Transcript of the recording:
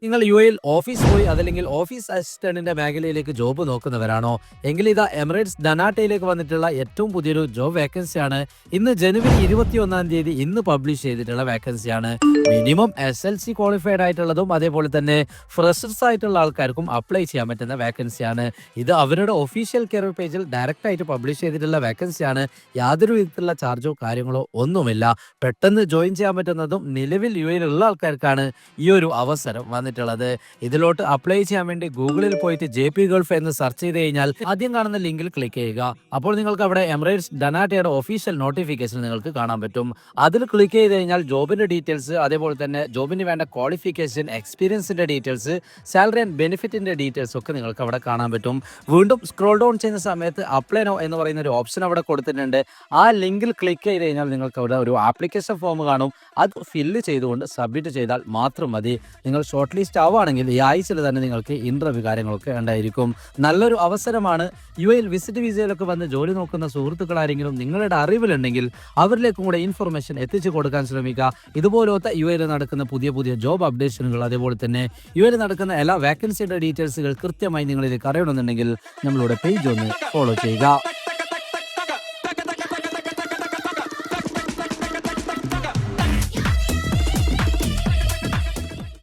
നിങ്ങൾ യു എയിൽ office boy അതല്ലെങ്കിൽ ഓഫീസ് അസിസ്റ്റന്റിന്റെ മേഖലയിലേക്ക് ജോബ് നോക്കുന്നവരാണോ എങ്കിൽ ഇതാ എമിറേറ്റ്സ് ഡനാട്ടയിലേക്ക് വന്നിട്ടുള്ള ഏറ്റവും പുതിയൊരു ജോബ് വേക്കൻസിയാണ്. ഇന്ന് ജനുവരി 21 ഇന്ന് പബ്ലിഷ് ചെയ്തിട്ടുള്ള വേക്കൻസിയാണ്. മിനിമം SLC ക്വാളിഫൈഡ് ആയിട്ടുള്ളതും അതേപോലെ തന്നെ ഫ്രഷേഴ്സ് ആയിട്ടുള്ള ആൾക്കാർക്കും അപ്ലൈ ചെയ്യാൻ പറ്റുന്ന വേക്കൻസിയാണ്. ഇത് അവരുടെ ഒഫീഷ്യൽ കരിയർ പേജിൽ ഡയറക്റ്റ് ആയിട്ട് പബ്ലിഷ് ചെയ്തിട്ടുള്ള വേക്കൻസിയാണ്. യാതൊരു വിധത്തിലുള്ള ചാർജോ കാര്യങ്ങളോ ഒന്നുമില്ല. പെട്ടെന്ന് ജോയിൻ ചെയ്യാൻ പറ്റുന്നതും നിലവിൽ യു എയിലുള്ള ആൾക്കാർക്കാണ് ഈ ഒരു അവസരം വന്നിട്ടുള്ളത്. ഇതിലോട്ട് അപ്ലൈ ചെയ്യാൻ വേണ്ടി ഗൂഗിളിൽ പോയിട്ട് JP ഗൾഫ് എന്ന് സെർച്ച് ചെയ്ത് കഴിഞ്ഞാൽ ആദ്യം കാണുന്ന ലിങ്കിൽ ക്ലിക്ക് ചെയ്യുക. അപ്പോൾ നിങ്ങൾക്ക് അവിടെ എമിറേറ്റ്സ് ഡനാട്ടയുടെ ഒഫീഷ്യൽ നോട്ടിഫിക്കേഷൻ നിങ്ങൾക്ക് കാണാൻ പറ്റും. അതിൽ ക്ലിക്ക് ചെയ്ത് കഴിഞ്ഞാൽ ജോബിന്റെ ഡീറ്റെയിൽസ്, അതേപോലെ തന്നെ ജോബിന് വേണ്ട ക്വാളിഫിക്കേഷൻ, എക്സ്പീരിയൻസിന്റെ ഡീറ്റെയിൽസ്, സാലറി ആൻഡ് ബെനിഫിറ്റിന്റെ ഡീറ്റെയിൽസ് ഒക്കെ നിങ്ങൾക്ക് അവിടെ കാണാൻ പറ്റും. വീണ്ടും സ്ക്രോൾ ഡൗൺ ചെയ്യുന്ന സമയത്ത് അപ്ലൈ നോ എന്ന് പറയുന്ന ഒരു ഓപ്ഷൻ അവിടെ കൊടുത്തിട്ടുണ്ട്. ആ ലിങ്കിൽ ക്ലിക്ക് ചെയ്ത് കഴിഞ്ഞാൽ നിങ്ങൾക്ക് അവിടെ ഒരു ആപ്ലിക്കേഷൻ ഫോം കാണും. അത് ഫില്ല് ചെയ്തുകൊണ്ട് സബ്മിറ്റ് ചെയ്താൽ മാത്രം മതി. നിങ്ങൾ ഷോർട്ട് ലിസ്റ്റ് ആവുകയാണെങ്കിൽ ഈ ആഴ്ചയിൽ തന്നെ നിങ്ങൾക്ക് ഇന്റർവ്യൂ കാര്യങ്ങളൊക്കെ ഉണ്ടായിരിക്കും. നല്ലൊരു അവസരമാണ്. യു എയിൽ വിസിറ്റ് വിസയിലൊക്കെ വന്ന് ജോലി നോക്കുന്ന സുഹൃത്തുക്കൾ ആരെങ്കിലും നിങ്ങളുടെ അറിവിലുണ്ടെങ്കിൽ അവരിലേക്കും കൂടെ ഇൻഫർമേഷൻ എത്തിച്ചു കൊടുക്കാൻ ശ്രമിക്കുക. ഇതുപോലത്തെ യു എയിൽ നടക്കുന്ന പുതിയ പുതിയ ജോബ് അപ്ഡേഷനുകൾ, അതേപോലെ തന്നെ യു എയിൽ നടക്കുന്ന എല്ലാ വാക്കൻസിയുടെ ഡീറ്റെയിൽസുകൾ കൃത്യമായി നിങ്ങളിലേക്ക് അറിയണമെന്നുണ്ടെങ്കിൽ നമ്മളുടെ പേജ് ഒന്ന് ഫോളോ ചെയ്യുക.